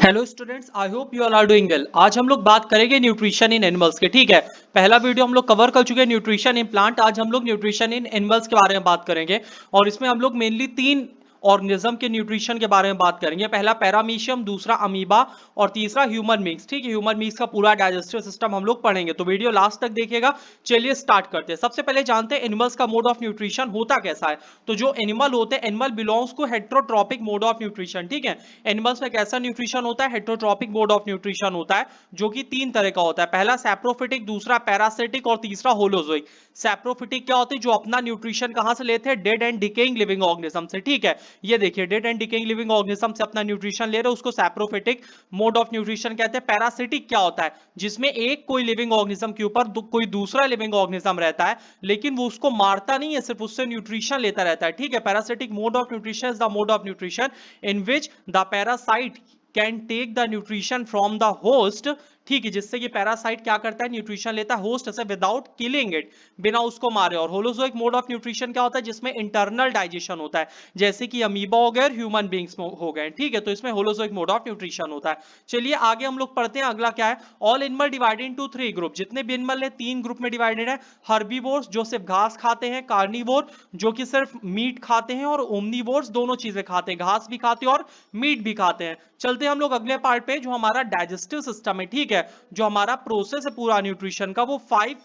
Hello students, I hope you all are doing well. आज हम लोग बात करेंगे न्यूट्रिशन इन एनिमल्स के। ठीक है, पहला वीडियो हम लोग कवर कर चुके हैं न्यूट्रिशन इन प्लांट। आज हम लोग न्यूट्रिशन इन एनिमल्स के बारे में बात करेंगे और इसमें हम लोग मेनली तीन ऑर्गेनिज्म के न्यूट्रिशन के बारे में बात करेंगे। पहला पैरामीशियम, दूसरा अमीबा और तीसरा ह्यूमन बींग्स। ठीक है, ह्यूमन बींग्स का पूरा डाइजेस्टिव सिस्टम हम लोग पढ़ेंगे, तो वीडियो लास्ट तक देखिएगा। चलिए स्टार्ट करते हैं। सबसे पहले जानते हैं एनिमल्स का मोड ऑफ न्यूट्रिशन होता कैसा है। तो जो एनिमल होते हैं, animal belongs to heterotrophic mode of nutrition. ठीक है, एनिमल्स में कैसा न्यूट्रिशन होता है, हेट्रोट्रॉपिक मोड ऑफ न्यूट्रिशन होता है, जो कि तीन तरह का होता है। पहला सैप्रोफिटिक, दूसरा पैरासिटिक और तीसरा होलोजोइक। सैप्रोफिटिक क्या होते हैं, जो अपना न्यूट्रिशन कहां से लेते हैं, dead and decaying living organism से। ठीक है, ये देखिए dead and decaying living organism से अपना न्यूट्रिशन ले रहे हैं, उसको सैप्रोफिटिक मोड ऑफ न्यूट्रिशन कहते हैं। पैरासिटिक क्या होता है, जिसमें एक कोई लिविंग ऑर्गेनिज्म के ऊपर कोई दूसरा लिविंग ऑर्गेनिज्म रहता है, लेकिन वो उसको मारता नहीं है, सिर्फ उससे न्यूट्रिशन लेता रहता है। ठीक है, parasitic mode of nutrition is the mode of nutrition in which the parasite can take the nutrition from the host। ठीक है, जिससे कि पैरासाइट क्या करता है, न्यूट्रिशन लेता है होस्ट से विदाउट किलिंग इट, बिना उसको मारे। और होलोजोइक मोड ऑफ न्यूट्रिशन क्या होता है, जिसमें इंटरनल डाइजेशन होता है, जैसे कि अमीबा हो गए और ह्यूमन बींग्स हो गए। ठीक है, तो इसमें होलोजोइक मोड ऑफ न्यूट्रिशन होता है। चलिए आगे हम लोग पढ़ते हैं। अगला क्या है, all animal divided into three group. जितने भी एनिमल है तीन ग्रुप में डिवाइडेड है। हर्बीवोर्स जो सिर्फ घास खाते हैं, कार्निवोर जो कि सिर्फ मीट खाते हैं, और ओमनीवोर्स दोनों चीजें खाते हैं, घास भी खाते हैं और मीट भी खाते हैं। चलते हैं हम लोग अगले पार्ट पे, जो हमारा डाइजेस्टिव सिस्टम है। ठीक है, जो हमारा प्रोसेस है पूरा न्यूट्रिशन का, वो फाइव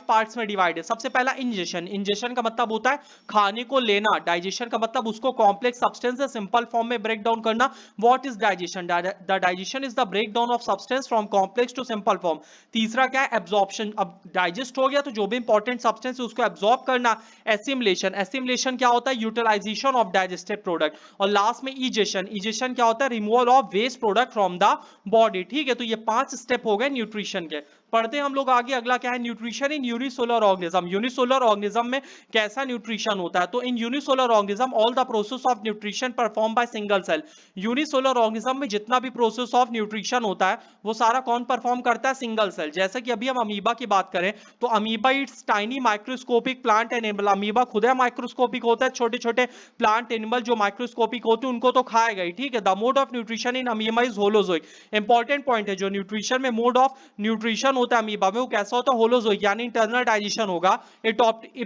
पार्ट्स में डिवाइड है। सबसे पहला इंजेशन। इंजेशन का मतलब होता है खाने को लेना। डाइजेशन का मतलब उसको कॉम्प्लेक्स सब्सटेंस से सिंपल फॉर्म में ब्रेक डाउन करना। What is digestion? The digestion is the break down of substance from complex to simple form. तीसरा क्या है, एब्जॉर्प्शन। अब डाइजेस्ट हो गया तो जो भी इंपॉर्टेंट सब्सटेंस है उसको एब्जॉर्ब करना। एसिमिलेशन। एसिमिलेशन क्या होता है, यूटिलाइजेशन ऑफ डाइजेस्टेड प्रोडक्ट। और लास्ट में इजेशन। इजेशन क्या होता है, removal of waste product from the body. ठीक है, तो ये 5 स्टेप हो गए न्यूट्रिशन के। पढ़ते हैं हम लोग आगे। अगला क्या है, nutrition in unicellular organism. Unicellular organism में कैसा न्यूट्रिशन होता है, तो in unicellular organism all the process of nutrition perform by single cell. Unicellular organism में जितना भी प्रोसेस ऑफ न्यूट्रिशन होता है वो सारा कौन परफॉर्म करता है, सिंगल सेल। जैसे कि अभी हम अमीबा की बात करें तो amoeba it's tiny microscopic plant animal. Amoeba खुद है माइक्रोस्कोपिक होता है, छोटे छोटे प्लांट एनिमल जो माइक्रोस्कोपिक होते हैं उनको तो खाएगा ही। ठीक है, the mode of nutrition in amoeba is holozoic. Important point है, जो न्यूट्रिशन में मोड ऑफ न्यूट्रिशन होता है अमीबा में, वो कैसा होता है, होलोजोइक, यानी इंटरनल डाइजेशन होगा। It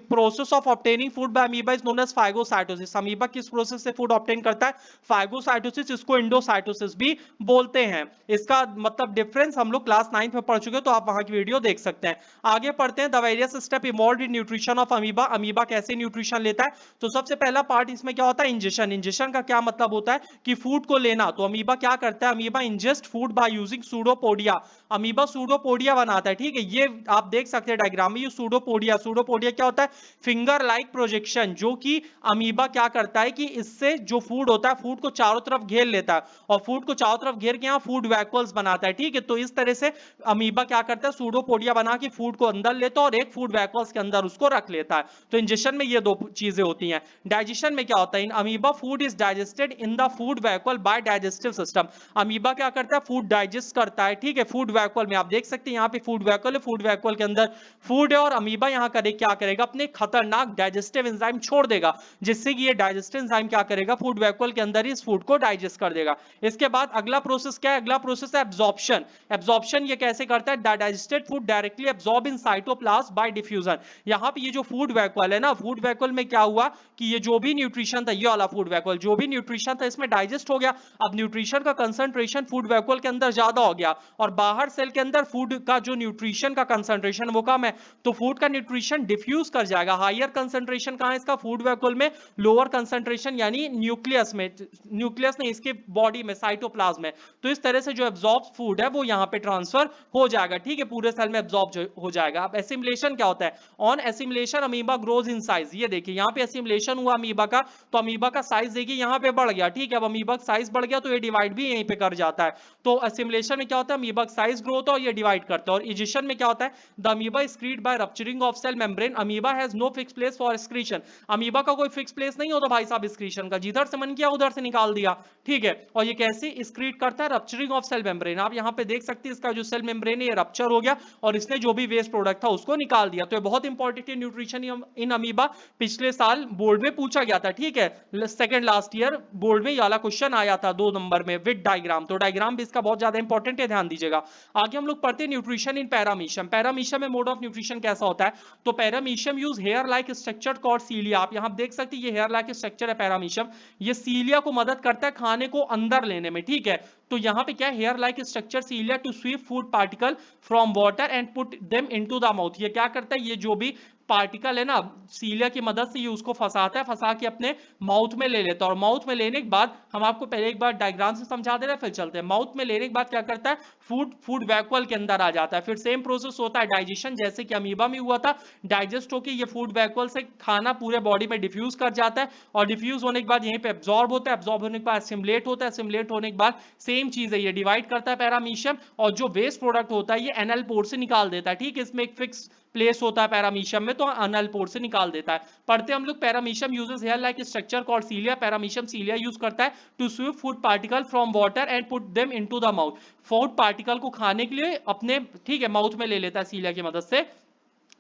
process of obtaining food by amoeba is known as phagocytosis. Amoeba किस प्रोसेस से फूड ऑब्टेन करता है, फाइगोसाइटोसिस। इसको इंडोसाइटोसिस भी बोलते हैं। इसका मतलब डिफरेंस हम लोग क्लास 9 में पढ़ चुके, तो आप वहां की वीडियो देख सकते हैं। आगे पढ़ते हैं, the various step involved in nutrition of amoeba. Amoeba कैसे न्यूट्रिशन लेता है, तो सबसे पहला पार्ट इसमें क्या होता है, इंजेशन। इंजेशन का क्या मतलब होता है कि फूड को लेना। तो अमीबा क्या करता है, amoeba ingest food by using pseudopodia. Amoeba pseudopodia बनाता है। ठीक है, ये आप देख सकते हैं डायग्राम में, ये सूडोपोडिया। सूडोपोडिया क्या होता है, फिंगर लाइक प्रोजेक्शन, जो कि अमीबा क्या करता है कि इससे जो फूड होता है, फूड को चारों तरफ घेर लेता है, और फूड को चारों तरफ घेर के यहाँ फूड वैक्यूल्स बनाता है। ठीक है, तो इस तरह से अमीबा क्या करता है, सूडोपोडिया बना के फूड को अंदर लेता है और एक फूड वैक्यूल्स के अंदर उसको रख लेता है। तो इंजेशन में ये दो चीजें होती हैं। डाइजेशन में क्या होता है, in amoeba food is digested in the food vacuole by digestive system. Amoeba क्या करता है, फूड डाइजेस्ट करता है। ठीक है, फूड वैक्यूल में आप देख सकते हैं यहाँ पे फूड वैक्यूल है, फूड वैक्यूल के अंदर फूड है, और अमीबा यहाँ करे क्या करेगा, अपने खतरनाक डाइजेस्टिव एंजाइम छोड़ देगा, जिससे कि ये डाइजेस्टिव एंजाइम क्या करेगा, फूड वैक्यूल के अंदर ही इस फूड को डाइजेस्ट कर देगा। इसके बाद अगला प्रोसेस क्या है, अगला प्रोसेस है एब्जॉर्प्शन। एब्जॉर्प्शन ये कैसे करता है, digested food directly absorb in cytoplasm bye diffusion. यहाँ पे ये जो फूड वैक्यूल है ना, फूड वैक्यूल में क्या हुआ कि ये जो भी न्यूट्रिशन था, ये वाला फूड वैक्यूल जो भी न्यूट्रिशन था इसमें डाइजेस्ट हो गया। अब न्यूट्रिशन का कंसंट्रेशन फूड वैक्यूल के अंदर ज्यादा हो गया, और बाहर सेल के अंदर फूड का जो न्यूट्रिशन का कंसंट्रेशन वो कम है, तो फूड का न्यूट्रिशन डिफ्यूज कर जाएगा। हायर कंसंट्रेशन कहां है इसका, फूड वैक्यूल में। लोअर कंसंट्रेशन यानी न्यूक्लियस में, न्यूक्लियस नहीं, इसके बॉडी में, साइटोप्लाज्म में। तो इस तरह से जो एब्जॉर्ब फूड है वो यहां पे ट्रांसफर हो जाएगा। ठीक है, पूरे सेल में एब्जॉर्ब हो जाएगा। अब एसिमिलेशन क्या होता है, on assimilation amoeba grows in size. ये देखिए यहाँ पे एसिमिलेशन हुआ अमीबा का, तो अमीबा का साइज देखिए यहाँ पे बढ़ गया। ठीक है, अब अमीबा का साइज बढ़ गया तो ये डिवाइड भी यहीं पे कर जाता है। तो एसिमिलेशन में क्या होता है, अमीबा का साइज ग्रो होता है और ये डिवाइड करता है। है। और इजेशन में क्या होता है, the amoeba excrete by rupturing of cell membrane, amoeba has no fix place for excretion, amoeba का कोई फिक्स प्लेस नहीं होता भाई साहब एक्सक्रीशन का, जिधर से मन किया उधर से निकाल दिया, ठीक है। और ये कैसे एक्सक्रीट करता है, रप्चरिंग ऑफ सेल मेम्ब्रेन, आप यहाँ पे देख सकते हैं इसका जो सेल मेम्ब्रेन है ये रप्चर हो गया और इसने जो भी वेस्ट प्रोडक्ट था उसको निकाल दिया। तो ये बहुत इंपॉर्टेंट है न्यूट्रिशन इन अमीबा, पिछले साल बोर्ड में पूछा गया था, ठीक है, सेकंड लास्ट ईयर बोर्ड में ये वाला क्वेश्चन आया था 2 नंबर में विद डायग्राम, तो डायग्राम भी इसका बहुत ज्यादा इंपॉर्टेंट है, ध्यान दीजिएगा। आगे हम लोग पढ़ते हैं न्यूट्रिशन इन पैरामीशियम। पैरामीशियम में मोड ऑफ न्यूट्रिशन कैसा होता है, तो paramecium use hair like structure called cilia, आप यहां देख सकते हैं ये हेयर लाइक स्ट्रक्चर है पैरामीशियम, ये सीलिया को मदद करता है खाने को अंदर लेने में, ठीक है। तो यहां पे क्या है, hair like structure cilia to sweep food particle from water and put them into the mouth, ये क्या करता है, ये जो भी पार्टिकल है ना सीलिया की मदद से ये उसको फंसाता है, फंसा के अपने माउथ में ले लेता है। और माउथ में लेने के बाद हम आपको पहले एक बार डायग्राम से समझा दे रहे हैं, फिर चलते हैं। माउथ में लेने के बाद क्या करता है, फूड वैक्यूल के अंदर आ जाता है, फिर सेम प्रोसेस होता है डाइजेशन, जैसे कि अमीबा में हुआ था, डाइजेस्ट होकर ये फूड वैक्यूल से खाना पूरे बॉडी में डिफ्यूज कर जाता है, और डिफ्यूज होने के बाद यहीं पे एब्जॉर्ब होता है, एब्जॉर्ब होने के बाद एसिमिलेट होता है, एसिमिलेट होने के बाद सेम चीज है ये डिवाइड करता है पैरामीशियम, और जो वेस्ट प्रोडक्ट होता है ये एनल पोर से निकाल देता है, ठीक है। इसमें एक फिक्स प्लेस होता है पैरामीशियम में, तो एनल पोर से निकाल देता है। पढ़ते हम लोग, paramecium uses hair like structure called cilia, paramecium cilia use करता है to sweep food particle from water and put them into the mouth, food particle को खाने के लिए अपने, ठीक है, माउथ में ले लेता है सीलिया की मदद से।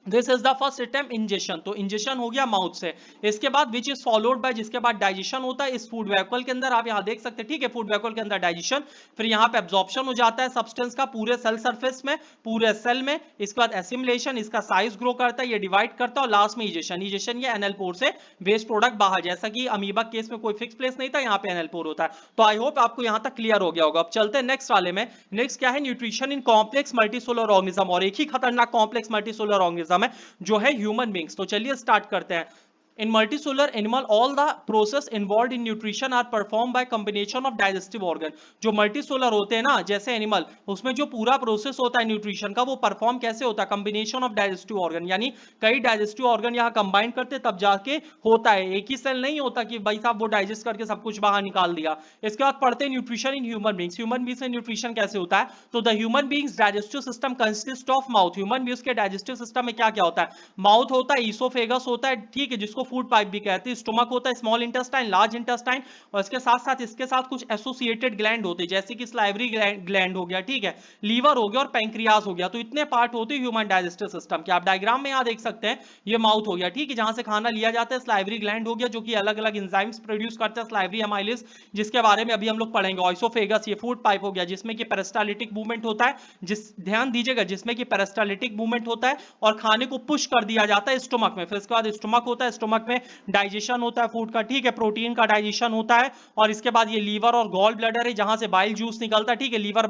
This is the first attempt ingestion, तो इंजेशन हो गया माउथ से। इसके बाद विच इज फॉलोड बाय, जिसके बाद डाइजेशन होता है इस फूड वैक्यूल के अंदर, आप यहां देख सकते हैं, ठीक है, फूड वैक्यूल के अंदर डाइजेशन, फिर यहां पे एब्जॉर्प्शन हो जाता है सब्सटेंस का पूरे सेल सरफेस में, पूरे सेल में। इसके बाद एसिमिलेशन, इसका साइज ग्रो करता है, ये डिवाइड करता है, और लास्ट में इजेशन, इजेशन ये एनल पोर से वेस्ट प्रोडक्ट बाहर, जैसा कि अमीबा केस में कोई फिक्स प्लेस नहीं था, यहाँ पे एनल पोर होता है। तो आई होप आपको यहां तक क्लियर हो गया होगा। अब चलते हैं नेक्स्ट वाले में। नेक्स्ट क्या है, nutrition in complex multicellular organism, और एक ही खतरनाक कॉम्प्लेक्स मल्टीसेलुलर ऑर्गेनिज्म है जो है ह्यूमन बींग्स। तो चलिए स्टार्ट करते हैं। In multicellular animal, all the process involved in nutrition are performed by combination of digestive organ। जो मल्टीसोलर होते हैं ना जैसे एनिमल, उसमें जो पूरा प्रोसेस होता है न्यूट्रिशन का वो परफॉर्म कैसे होता है, कॉम्बिनेशन ऑफ डाइजेस्टिव ऑर्गन, यानी कई डाइजेस्टिव ऑर्गन यहाँ कंबाइन करते तब जाके होता है, एक ही सेल नहीं होता कि भाई साहब वो डाइजेस्ट करके सब कुछ बाहर निकाल दिया। इसके बाद पढ़ते हैं nutrition in human beings. Human beings में न्यूट्रिशन कैसे होता है, तो the human beings digestive system consist of mouth. Human beings के डाइजेस्टिव सिस्टम में क्या क्या होता है, माउथ होता है, ईसोफेगस होता है, ठीक है, जिसको फूड पाइप भी कहते हैं, स्टोमक होता है, स्मॉल इंटेस्टाइन, लार्ज इंटेस्टाइन, और इसके साथ कुछ एसोसिएटेड ग्लैंड होते हैं, जैसे कि स्लाइवरी ग्लैंड हो गया, ठीक है, लीवर हो गया और पैंक्रियाज हो गया। तो इतने पार्ट होते हैं ह्यूमन डाइजेस्टिव सिस्टम के। आप डायग्राम में यहां देख सकते हैं, ये माउथ हो गया, ठीक है, जहां से खाना लिया जाता है, स्लाइवरी ग्लैंड हो गया जो कि अलग अलग एंजाइम्स प्रोड्यूस करता है, स्लाइवरी अमाइलेज, जिसके बारे में अभी हम लोग पढ़ेंगे। ऑइसोफेगस, ये फूड पाइप हो गया जिसमें कि पेरिस्टालिटिक मूवमेंट होता है, ध्यान दीजिएगा, जिसमें कि पेरिस्टालिटिक मूवमेंट होता है और खाने को पुश कर दिया जाता है स्टोमक में। फिर इसके बाद स्टोमक होता है, स्टोमक में डाइजेशन होता है फूड का, ठीक है, प्रोटीन का डाइजेशन होता है। और इसके बाद ये लीवर और गॉल ब्लैडर है जहां से बाइल जूस निकलता है, ठीक है, लीवर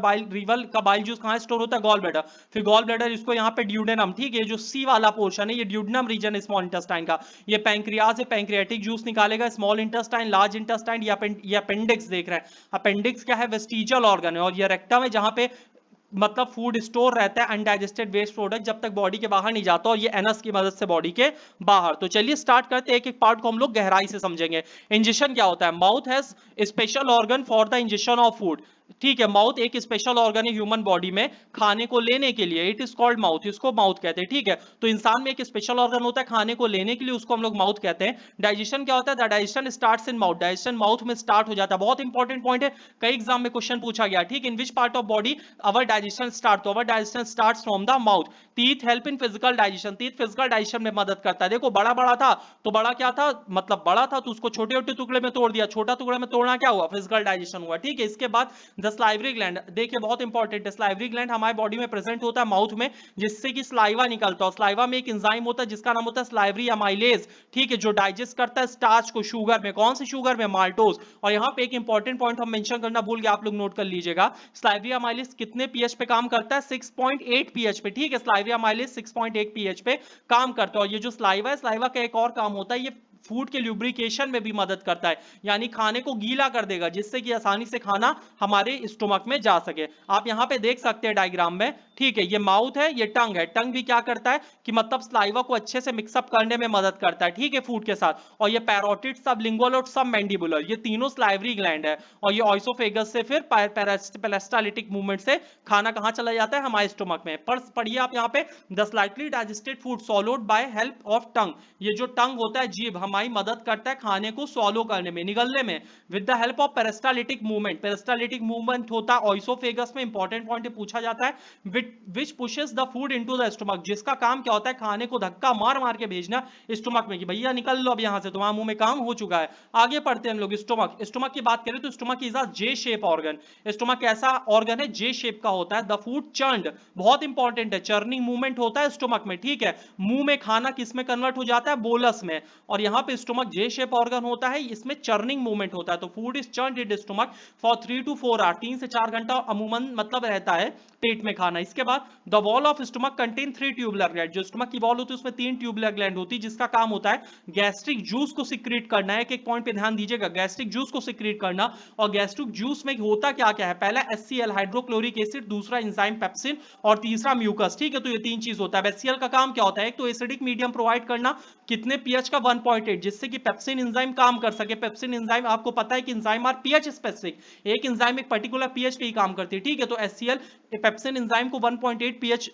का बाइल जूस कहां स्टोर होता है, गॉल ब्लैडर। फिर गॉल ब्लैडर, इसको यहाँ पे ड्यूडेनम, ठीक है, जो सी वाला पोर्शन है ये ड्यूडेनम रीजन है स्मॉल इंटेस्टाइन का। ये पैंक्रियाज है, पैंक्रियाटिक जूस निकालेगा। स्मॉल इंटेस्टाइन, लार्ज इंटेस्टाइन, ये अपेंडिक्स देख रहे हैं। अपेंडिक्स क्या है, वेस्टिजियल ऑर्गन है। और ये रेक्टम है जहां पे मतलब फूड स्टोर रहता है, अनडाइजेस्टेड वेस्ट प्रोडक्ट जब तक बॉडी के बाहर नहीं जाता, और ये एनस की मदद से बॉडी के बाहर। तो चलिए स्टार्ट करते हैं, एक एक पार्ट को हम लोग गहराई से समझेंगे। इंजेशन क्या होता है, mouth has special organ for the ingestion of food, ठीक है, माउथ एक स्पेशल ऑर्गन है ह्यूमन बॉडी में खाने को लेने के लिए, इट इज कॉल्ड माउथ, इसको माउथ कहते हैं, ठीक है। तो इंसान में एक स्पेशल ऑर्गन होता है खाने को लेने के लिए, उसको हम लोग माउथ कहते हैं। डाइजेशन क्या होता है, digestion starts in mouth, digestion mouth में स्टार्ट हो जाता है। बहुत इंपॉर्टेंट पॉइंट है, कई एग्जाम में क्वेश्चन पूछा गया, ठीक, in which part of body our digestion start, तो our digestion starts from the mouth. Teeth help in physical digestion, teeth physical digestion में मदद करता है। देखो बड़ा बड़ा था तो बड़ा क्या था, मतलब बड़ा था तो उसको छोटे छोटे टुकड़े में तोड़ दिया, छोटा टुकड़े में तोड़ना क्या हुआ, फिजिकल डाइजेशन हुआ, ठीक है। इसके बाद द स्लाइवरी ग्लैंड, देखिए बहुत इंपॉर्टेंट है, स्लाइवरी ग्लैंड हमारे बॉडी में प्रेजेंट होता है माउथ में, जिससे कि स्लाइवा निकलता है। स्लाइवा में एक एंजाइम होता है जिसका नाम होता है स्लाइवरी अमाइलेज, ठीक है, जो डाइजेस्ट करता है स्टार्च को शुगर में, कौन सी शुगर में, माल्टोज। और यहां पे एक इंपॉर्टेंट पॉइंट हम मेंशन करना भूल गए, आप लोग नोट कर लीजिएगा, स्लाइवरी अमाइलेज कितने पीएच पे काम करता है, 6.8 पीएच पे, ठीक है, स्लाइवरी अमाइलेज 6.8 पीएच पे काम करता है। और ये जो स्लाइवा है, स्लाइवा का एक और काम होता है, ये फूड के ल्यूब्रिकेशन में भी मदद करता है, यानी खाने को गीला कर देगा जिससे कि आसानी से खाना हमारे स्टोमक में जा सके। आप यहां पे देख सकते हैं डायग्राम में, ठीक है, ये माउथ है, ये टंग है। टंग भी क्या करता है कि मतलब सलाइवा को अच्छे से मिक्सअप करने में मदद करता है, ठीक है, फूड के साथ। और ये पैरोटिड, सबलिंगुअल और सबमैंडिबुलर, ये तीनों सलाइवरी ग्लैंड है। और ये ऑइसोफेगस से फिर पेरिस्टालिटिक मूवमेंट से खाना कहां चला जाता है, हमारे स्टोमक में। पर पढ़िए आप यहाँ पे, the slightly digested food swallowed by help of tongue, ये जो टंग होता है, जीभ, हमारी मदद करता है खाने को सॉलो करने में, निगलने में, with the help of peristaltic movement. Peristaltic movement होता है ऑइसोफेगस में, इंपॉर्टेंट पॉइंट पूछा जाता है, which pushes the food into the stomach, जिसका काम क्या होता है, खाने को धक्का मार मार के भेजना स्टोमक में कि भैया निकल लो अब यहां से, तुम्हारे मुंह में काम हो चुका है। आगे पढ़ते हैं हम लोग। स्टोमक, स्टोमक की बात करें तो stomach is a J shape organ. Stomach कैसा ऑर्गन है, जे शेप का होता है। द फूड चर्न्ड, बहुत इंपॉर्टेंट है, चर्निंग मूवमेंट होता है स्टोमक में, ठीक है। मुंह में खाना किस में कन्वर्ट हो जाता है, बोलस में। और यहां पे स्टोमक जे शेप ऑर्गन होता है, इसमें चर्निंग मूवमेंट होता है। तो food is churned in stomach for 3 to 4 hour, 3 से 4 घंटा अमूमन मतलब रहता है पेट में खाना। इसके बाद the wall of stomach contain 3 tubular gland, जो स्टोमक की वॉल होती है उसमें 3 ट्यूबुलर ग्लैंड होती है, जिसका काम होता है गैस्ट्रिक जूस को सिक्रीट करना है। एक पॉइंट पे ध्यान दीजिएगा, गैस्ट्रिक जूस को सिक्रीट करना। और गैस्ट्रिक जूस में होता क्या क्या है, पहला HCl हाइड्रोक्लोरिक एसिड, दूसरा एंजाइम पेप्सिन, और तीसरा म्यूकस, ठीक है। तो ये तीन चीज होता है। HCl का काम क्या होता है, एक तो एसिडिक मीडियम प्रोवाइड करना, कितने पीएच का, 1.8, जिससे कि पेप्सिन एंजाइम काम कर सके। पेप्सिन एंजाइम आपको पता है कि एंजाइम आर पीएच स्पेसिफिक, एक एंजाइम एक पर्टिकुलर पीएच पे ही काम करती है, ठीक है। तो HCl पेप्सिन एंजाइम को 1.8 पीएच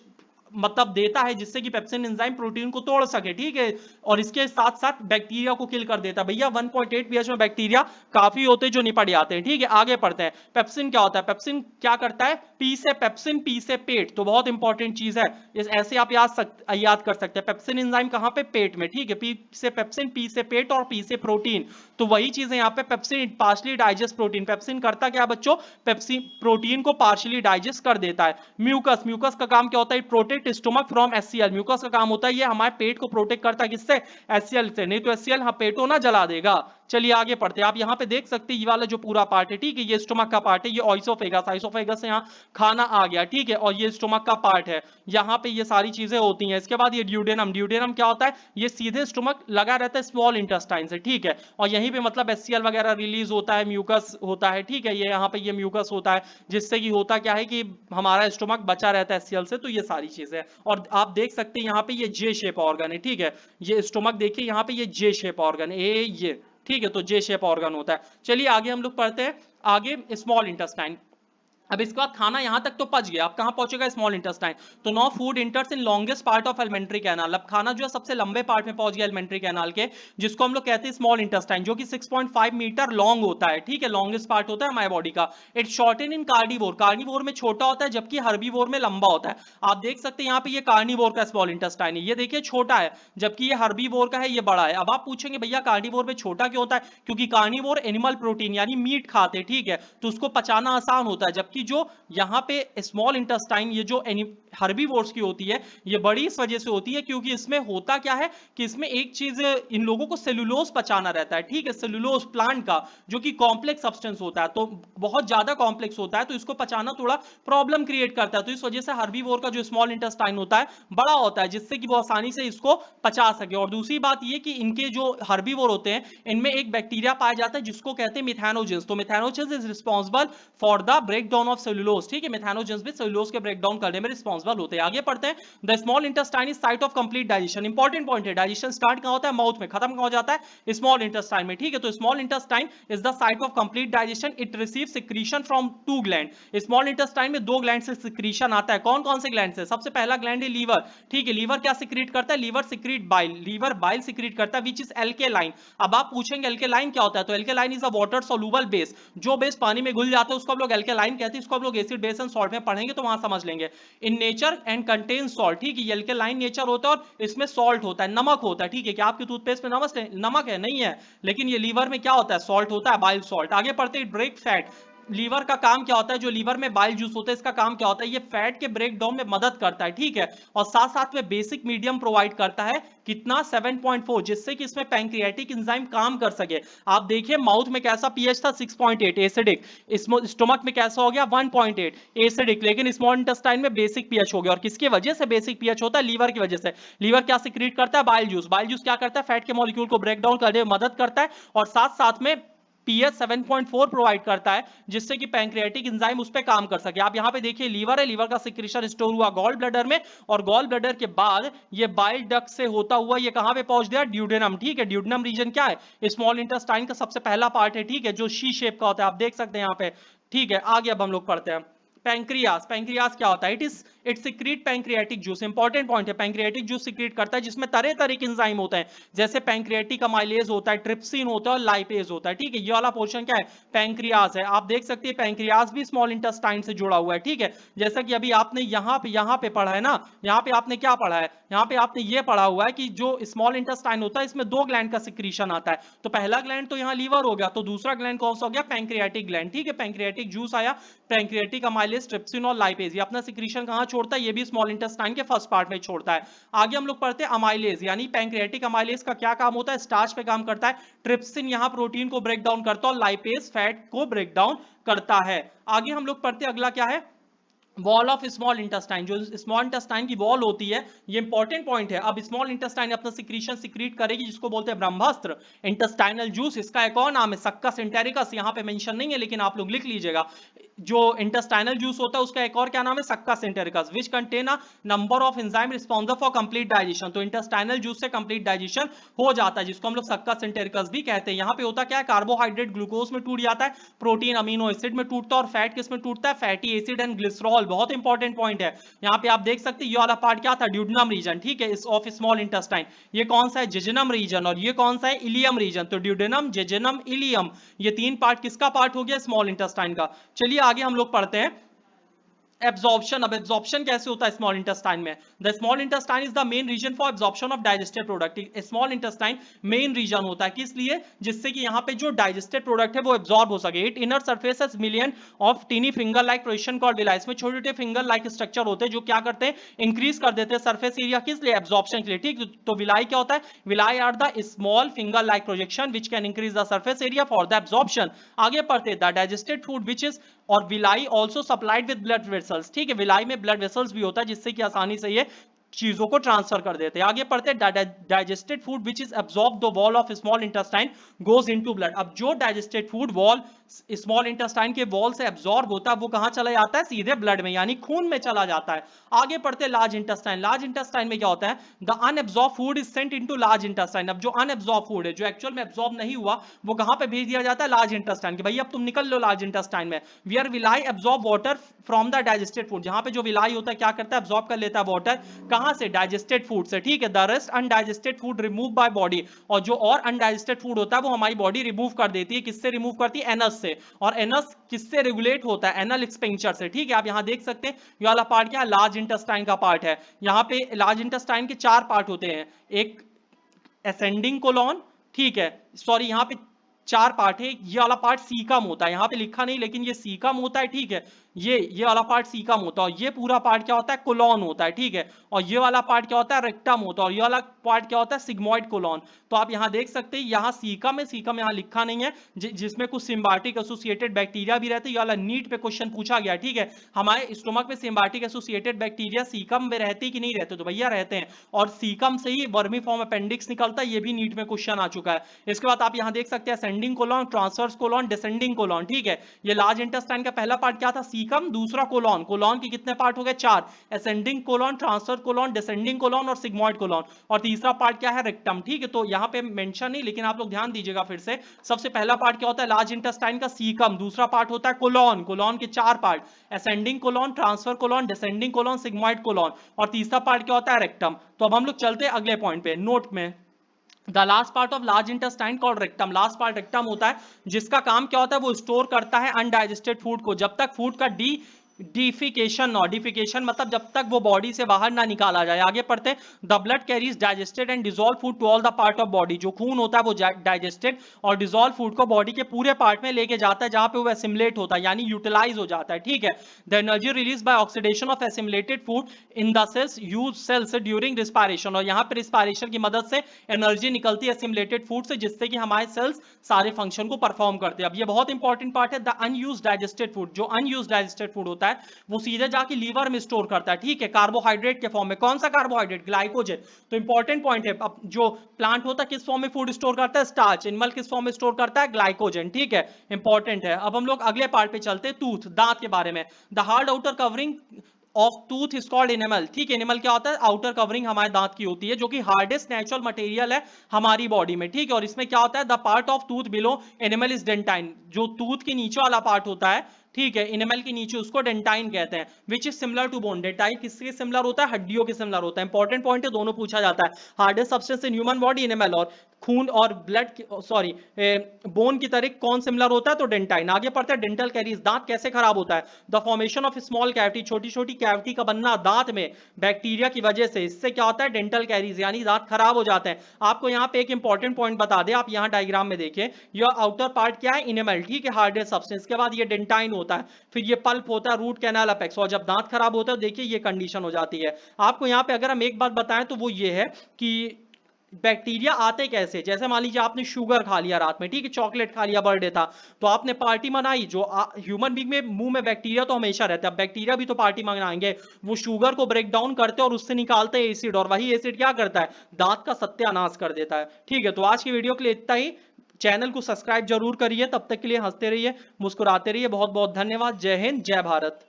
मतलब देता है, जिससे कि पेप्सिन एंजाइम प्रोटीन को तोड़ सके, ठीक है। और इसके साथ साथ बैक्टीरिया को किल कर देता है। भैया 1.8 पीएच में बैक्टीरिया काफी होते हैं जो निपट जाते हैं, ठीक है। आगे पढ़ते हैं। पेप्सिन क्या होता है, पेप्सिन क्या करता है, पी से पेप्सिन, पी से पेट, तो बहुत इंपॉर्टेंट चीज है। इस ऐसे आप याद कर सकते हैं। पेप्सिन एंजाइम कहां पे, पेट में, ठीक है। पी से पेप्सिन, पी से पेट, और पी से प्रोटीन, तो वही चीज है यहाँ पे। Pepsin partially digest protein, pepsin करता क्या बच्चों, पेप्सिन प्रोटीन को पार्शली डाइजेस्ट कर देता है। म्यूकस, म्यूकस का काम क्या होता है, protect stomach from HCl, mucus का काम होता है ये हमारे पेट को प्रोटेक्ट करता है, किससे, HCl से। नहीं तो HCl हाँ पेटो ना जला देगा। चलिए आगे पढ़ते हैं। आप यहाँ पे देख सकते हैं ये वाला जो पूरा पार्ट है, ठीक है, ये स्टोमक का पार्ट है, ये ऑइसोफेगस, ऑइसोफेगस से यहाँ खाना आ गया, ठीक है। और ये स्टोमक का पार्ट है, यहाँ पे ये सारी चीजें होती हैं। इसके बाद ये ड्यूडेनम, ड्यूडेनम क्या होता है, ये सीधे स्टोमक लगा रहता है स्मॉल इंटेस्टाइन से, ठीक है। और यहीं पे मतलब HCl वगैरह रिलीज होता है, म्यूकस होता है, ठीक है। ये यहाँ पे ये म्यूकस होता है, जिससे कि होता क्या है कि हमारा स्टोमक बचा रहता है HCl से। तो ये सारी चीजें। और आप देख सकते हैं यहाँ पे ये जे शेप ऑर्गन है, ठीक है। ये स्टोमक देखिए यहाँ पे ये जे शेप ऑर्गन है, ये, ठीक है। तो जे शेप ऑर्गन होता है। चलिए आगे हम लोग पढ़ते हैं। आगे स्मॉल इंटेस्टाइन। अब इसके बाद खाना यहां तक तो पच गया, अब कहां पहुंचेगा, स्मॉल इंटेस्टाइन। तो now food इंटर्स in longest part of alimentary canal, अब खाना जो है सबसे लंबे पार्ट में पहुंच गया एलिमेंट्री कैनाल के, जिसको हम लोग कहते हैं स्मॉल इंटेस्टाइन, जो कि 6.5 मीटर लॉन्ग होता है, ठीक है। लॉन्गेस्ट पार्ट होता है हमारे बॉडी का। It shorten in carnivore, carnivore में छोटा होता है, जबकि हर्बीवोर में लंबा होता है। आप देख सकते हैं यहाँ पे ये कार्निवोर का स्मॉल इंटेस्टाइन है, ये देखिए छोटा है, जबकि ये हर्बीवोर का है, ये बड़ा है। अब आप पूछेंगे भैया कार्निवोर में छोटा क्यों होता है, क्योंकि कार्निवोर एनिमल प्रोटीन यानी मीट खाते हैं, ठीक है। तो उसको पचाना आसान होता है, जबकि जो यहाँ पे स्मॉल इंटेस्टाइन, ये जो हर्बीवोर्स की होती है, ये बड़ी इस वजह से होती है क्योंकि इसमें होता क्या है कि इसमें एक चीज, इन लोगों को सेलुलोज पचाना रहता है, ठीक है। सेलुलोज प्लांट का, जो कि कॉम्प्लेक्स सब्सटेंस होता है, तो बहुत ज्यादा कॉम्प्लेक्स होता है, तो इसको पचाना थोड़ा प्रॉब्लम क्रिएट करता है। तो इस वजह से हर्बीवोर का जो स्मॉल इंटेस्टाइन होता है बड़ा होता है, जिससे कि वो आसानी से इसको पचा सके। और दूसरी बात ये कि इनके जो हर्बीवोर होते हैं, इनमें एक बैक्टीरिया पाया जाता है जिसको कहते हैं मिथैनोजेंस। तो methanogens is responsible for the breakdown of cellulose, ठीक है। मिथैनोजेंस भी सेलुलोज के ब्रेकडाउन करने में रिस्पांसिबल होते हैं। आगे पढ़ते हैं। The small intestine is site of complete digestion, important point है। डाइजेशन स्टार्ट कहां होता है, माउथ में, खत्म कहां हो जाता है, स्मॉल इंटेस्टाइन में, ठीक है। तो small intestine is the site of complete digestion. It receive secretion from 2 gland, small intestine में 2 ग्लैंड से सिक्रीशन आता है। कौन कौन से ग्लैंड से, सबसे पहला ग्लैंड है लीवर, ठीक है। लीवर क्या सिक्रीट करता है, liver secrete bile, liver bile secrete करता है, विच इज एल्केलाइन। अब आप पूछेंगे एल्केलाइन क्या होता है, तो alkaline is a water soluble base, जो बेस पानी में घुल जाता है उसको हम लोग एल्केलाइन कहते हैं। इसको हम लोग एसिड बेस एंड सॉल्ट में पढ़ेंगे तो वहां समझ लेंगे। In nature and contain salt, ठीक है। एल्केलाइन नेचर होता है और इसमें सॉल्ट होता है, नमक होता है, ठीक है। क्या आपके टूथपेस्ट में नमक है, नहीं है, लेकिन ये लीवर में क्या होता है, सॉल्ट होता है, बाइल सॉल्ट। आगे पढ़ते हैं। ब्रेक फैट, लीवर का काम क्या होता है, जो लीवर में बाइल जूस होता है इसका काम क्या होता है, ये फैट के ब्रेक डाउन में मदद करता है, ठीक है। और साथ साथ में बेसिक मीडियम प्रोवाइड करता है, कितना, 7.4, जिससे कि इसमें पैंक्रियाटिक एंजाइम काम कर सके। आप देखिए माउथ में कैसा पीएच था, 6.8 एसिडिक, स्टोमक में कैसा हो गया, 1.8 एसिडिक, लेकिन स्मॉल इंटेस्टाइन में बेसिक पीएच हो गया। और किसकी वजह से बेसिक पीएच होता है, लीवर की वजह से। लीवर क्या सिक्रीट करता है, बाइल जूस, बाइल जूस क्या करता है, फैट के मॉलिक्यूल को ब्रेक डाउन करने में मदद करता है। और साथ साथ में पीएच 7.4 प्रोवाइड करता है, जिससे कि पैंक्रियाटिक एंजाइम उस पर काम कर सके। आप यहाँ पे देखिए लीवर है, लीवर का सिक्रीशन स्टोर हुआ गॉल ब्लैडर में, और गॉल ब्लैडर के बाद ये बाइल डक्ट से होता हुआ ये कहां पे पहुंच गया, ड्यूडेनम। ठीक है, ड्यूडेनम रीजन क्या है, स्मॉल इंटेस्टाइन का सबसे पहला पार्ट है। ठीक है, जो शी शेप का होता है, आप देख सकते हैं यहाँ पे। ठीक है, आगे अब हम लोग पढ़ते हैं पैंक्रियास। पैंक्रियास क्या होता है, it secrete pancreatic juice. Important point है, पैंक्रियाटिक जूस सिक्रीट करता है, जिसमें तरह तरह के एंजाइम होते हैं, जैसे पैंक्रियाटिक अमाइलेज होता है, ट्रिप्सिन होता है और लाइपेज होता है। ठीक है, ये वाला पोर्शन क्या है, पैंक्रियास है। आप देख सकते हैं पैंक्रियास भी स्मॉल इंटेस्टाइन से जुड़ा हुआ है। ठीक है, जैसा कि अभी आपने यहाँ पे पढ़ा है ना, यहाँ पे आपने क्या पढ़ा है, यहाँ पे आपने ये पढ़ा हुआ है कि जो स्मॉल इंटेस्टाइन होता है इसमें दो ग्लैंड का सिक्रीशन आता है। तो पहला ग्लैंड तो यहाँ लीवर हो गया, तो दूसरा ग्लैंड कौन सा हो गया, पैंक्रियाटिक ग्लैंड। ठीक है, पैंक्रियाटिक जूस आया, पैंक्रियाटिक अमाइलेज, ट्रिप्सिन और लाइपेज, ये अपना सिक्रीशन कहां छोड़ता है, ये भी स्मॉल इंटेस्टाइन के फर्स्ट पार्ट में छोड़ता है। आगे हम लोग पढ़ते हैं अमाइलेज, यानी पैंक्रियाटिक अमाइलेज का क्या काम होता है, स्टार्च पे काम करता है, ट्रिप्सिन यहां प्रोटीन को ब्रेक डाउन करता है और लाइपेज फैट को ब्रेक डाउन करता है। आगे हम लोग पढ़ते हैं अगला क्या है, वॉल ऑफ स्मॉल इंटेस्टाइन। जो स्मॉल इंटेस्टाइन की वॉल होती है, ये इंपॉर्टेंट पॉइंट है। अब स्मॉल इंटेस्टाइन अपना सिक्रीशन सिक्रीट करेगी, जिसको बोलते हैं ब्रह्मास्त्र, इंटेस्टाइनल जूस। इसका एक और नाम है सक्कस एंटेरिकस, यहां पे मेंशन नहीं है लेकिन आप लोग लिख लीजिएगा। जो इंटेस्टाइनल जूस होता है उसका एक और क्या नाम है, succus entericus, which contain a number of enzyme responsible for complete digestion. तो इंटेस्टाइनल जूस से कंप्लीट डाइजेशन हो जाता है, जिसको हम लोग सक्कस एंटेरिकस भी कहते हैं। यहाँ पे होता क्या है, कार्बोहाइड्रेट ग्लूकोज में टूट जाता है, प्रोटीन अमीनो एसिड में टूटता है, और फैट किस में टूटता है, फैटी एसिड एंड ग्लिसरॉल। बहुत इंपॉर्टेंट पॉइंट है, यहाँ पे आप देख सकते हैं ये वाला पार्ट क्या था, ड्यूडेनम रीजन। ठीक है, ऑफ स्मॉल इंटेस्टाइन। ये कौन सा है, जेजुनम रीजन, और ये कौन सा है, इलियम रीजन। तो ड्यूडेनम, जेजुनम, इलियम, ये तीन पार्ट किसका पार्ट हो गया, स्मॉल इंटेस्टाइन का। चलिए आगे हम लोग पढ़ते हैं एब्जॉर्प्शन। अब एब्जॉर्प्शन कैसे होता है स्मॉल इंटेस्टाइन में, the small intestine is the main region for absorption of digested product. Small intestine main region होता है, किस लिए, जिससे कि यहाँ पे जो डाइजेस्टेड प्रोडक्ट है वो एब्जॉर्ब हो सके। It inner surface has million of tiny finger like projection called villi. इसमें छोटे छोटे फिंगर लाइक स्ट्रक्चर होते हैं जो क्या करते हैं, इंक्रीज कर देते हैं सरफेस एरिया, किस लिए, एब्जॉर्प्शन के लिए। ठीक, तो विलाई क्या होता है, villi are the small finger like projection which can increase the surface area for the absorption. आगे पढ़ते the digested food which is, और villi also supplied with blood vessels. ठीक है, विलाई में ब्लड वेसल्स भी होता है, जिससे कि आसानी से ये चीजों को ट्रांसफर कर देते हैं। आगे पढ़ते हैं digested food which is absorb the wall of small intestine goes into blood. अब जो digested food wall small intestine के वॉल से एब्जॉर्ब होता है वो कहां चला जाता है, सीधे ब्लड में यानी खून में चला जाता है। आगे पढ़ते हैं लार्ज इंटेस्टाइन। लार्ज इंटेस्टाइन में क्या होता है, the unabsorbed food is sent into large intestine. अब जो अनएब्जॉर्ब फूड है, जो एक्चुअल में एब्जॉर्ब नहीं हुआ, वो कहां पे भेज दिया जाता है, लार्ज इंटेस्टाइन के। भाई अब तुम निकल लो लार्ज इंटेस्टाइन में, wear villi absorb water from the digested food. जहां पे जो विलाई होता है क्या करता है, एब्जॉर्ब कर लेता है वाटर, कहां से, डाइजेस्टेड फूड से। ठीक है, the rest undigested food remove by body, और जो और अनडाइजेस्टेड फूड होता है वो हमारी बॉडी रिमूव कर देती है। किससे रिमूव करती है, एनस से, और एनस किससे रेगुलेट होता है, एनल एक्सपेंचर से। ठीक है, आप यहां देख सकते हैं ये वाला पार्ट क्या है, लार्ज इंटेस्टाइन का पार्ट है। यहां पे लार्ज इंटेस्टाइन के चार पार्ट होते हैं, एक असेंडिंग कोलॉन, ठीक है, सॉरी यहां पे चार पार्ट है, ये वाला पार्ट सीकम होता है, यहां पे लिखा नहीं लेकिन ये सीकम होता है। ठीक है, ये वाला पार्ट सीकम होता है, और ये पूरा पार्ट क्या होता है, कोलॉन होता है। ठीक है, और ये वाला पार्ट क्या होता है, रेक्टम होता है, और ये वाला पार्ट क्या होता है, सिग्मोइड कोलॉन। तो आप यहां देख सकते हैं यहां सीकम है, सीकम यहां लिखा नहीं है, जिसमें कुछ सिम्बायोटिक एसोसिएटेड बैक्टीरिया भी रहते हैं। ये वाला नीट पे क्वेश्चन पूछा गया। ठीक है, हमारे स्टोमक में सिम्बायोटिक एसोसिएटेड बैक्टीरिया सीकम में रहते कि नहीं रहते, तो भैया रहते हैं, और सीकम से ही वर्मी फॉर्म अपेंडिक्स निकलता है, ये भी नीट में क्वेश्चन आ चुका है। इसके बाद आप यहां देख सकते हैं ascending colon, transverse colon, descending colon. ठीक है, ये लार्ज इंटेस्टाइन का पहला पार्ट क्या था, सीकम, दूसरा कोलॉन। कोलॉन के कितने पार्ट हो गए, चार, ascending colon, transverse colon, descending colon और सिग्मोइड कोलॉन, और तीसरा पार्ट क्या है, रेक्टम। ठीक है, तो यहां पे मेंशन नहीं लेकिन आप लोग ध्यान दीजिएगा फिर से। सबसे पहला पार्ट क्या होता है, लार्ज इंटेस्टाइन का सीकम, दूसरा पार्ट होता है कोलॉन, कोलॉन के चार part, ascending colon, transfer colon, descending colon, sigmoid colon, और तीसरा पार्ट क्या होता है, रेक्टम। तो अब हम लोग चलते हैं अगले पॉइंट पे, नोट में the last part of large intestine called rectum. Last part rectum होता है, जिसका काम क्या होता है, वो स्टोर करता है अनडाइजेस्टेड फूड को, जब तक फूड का डिफिकेशन मतलब जब तक वो बॉडी से बाहर ना निकाला जाए। आगे पढ़ते, the blood carries digested and dissolve food to all the part of body. जो खून होता है वो डाइजेस्टेड और डिसॉल्व फूड को बॉडी के पूरे पार्ट में लेके जाता है, जहां पे वो एसिमुलेट होता है यानी यूटिलाइज हो जाता है। ठीक है, the energy release by oxidation of assimilated food in the cells use cells during respiration, और यहां पर रिस्पायरेशन की मदद से एनर्जी निकलती है एसिमुलेटेड फूड से, जिससे कि हमारे सेल्स सारे फंक्शन को परफॉर्म करते हैं। अब ये बहुत इंपॉर्टेंट पार्ट है, द अनयूज्ड डाइजेस्टेड फूड। जो अनयूज्ड डाइजेस्टेड फूड होता है है वो सीधे जाके लीवर में स्टोर करता है, ठीक है, कार्बोहाइड्रेट के फॉर्म में। कौन सा कार्बोहाइड्रेट? ग्लाइकोजन। तो इंपॉर्टेंट पॉइंट है, अब जो प्लांट होता है किस फॉर्म में फूड स्टोर करता है? स्टार्च। एनिमल किस फॉर्म में स्टोर करता है? ग्लाइकोजन, ठीक है, इंपॉर्टेंट है। अब हम लोग अगले पार्ट पे चलते हैं, टूथ, दांत के बारे में। The hard outer covering of tooth is called animal, ठीक है, एनिमल क्या होता है? आउटर कवरिंग हमारे दांत की होती है, जो कि हार्डेस्ट नेचुरल मटेरियल है हमारी बॉडी में, ठीक है। और इसमें क्या होता है? The part of tooth below animal is dentine, जो टूथ के नीचे वाला पार्ट होता है, ठीक है, एनिमल के नीचे, उसको डेंटाइन कहते हैं। Which is similar to bone, dentine किसके सिमिलर होता है? हड्डियों के सिमिलर होता है। इंपॉर्टेंट पॉइंट है, दोनों पूछा जाता है। Hardest substance in human body animal, और खून और ब्लड, सॉरी, बोन की तरह कौन सिमिलर होता है? तो डेंटाइन। आगे पढ़ते हैं डेंटल कैरीज, दांत कैसे खराब होता है? The formation of small cavity, छोटी छोटी कैविटी का बनना दांत में बैक्टीरिया की वजह से, इससे क्या होता है? डेंटल कैरीज, यानी दांत खराब हो जाते हैं। आपको यहाँ पे एक इंपॉर्टेंट पॉइंट बता दें, आप यहाँ डायग्राम में देखिए, यह आउटर पार्ट क्या है? इनेमल, ठीक है, हार्डेस्ट सब्सटेंस के बाद ये डेंटाइन होता है, फिर ये पल्प होता है, रूट कैनाल अपेक्स, और जब दांत खराब होता है देखिए ये कंडीशन हो जाती है। आपको यहाँ पे अगर हम एक बात बताएं तो वो ये है कि बैक्टीरिया आते कैसे? जैसे मान लीजिए आपने शुगर खा लिया रात में, ठीक है, चॉकलेट खा लिया, बर्थडे था, तो आपने पार्टी मनाई, जो ह्यूमन बीइंग में मुंह में बैक्टीरिया तो हमेशा रहता है, बैक्टीरिया भी तो पार्टी मनाएंगे, वो शुगर को ब्रेक डाउन करते हैं और उससे निकालते हैं एसिड, और वही एसिड क्या करता है? दांत का सत्यानाश कर देता है, ठीक है। तो आज की वीडियो के लिए इतना ही। चैनल को सब्सक्राइब जरूर करिए, तब तक के लिए हंसते रहिए, मुस्कुराते रहिए। बहुत बहुत धन्यवाद। जय हिंद, जय भारत।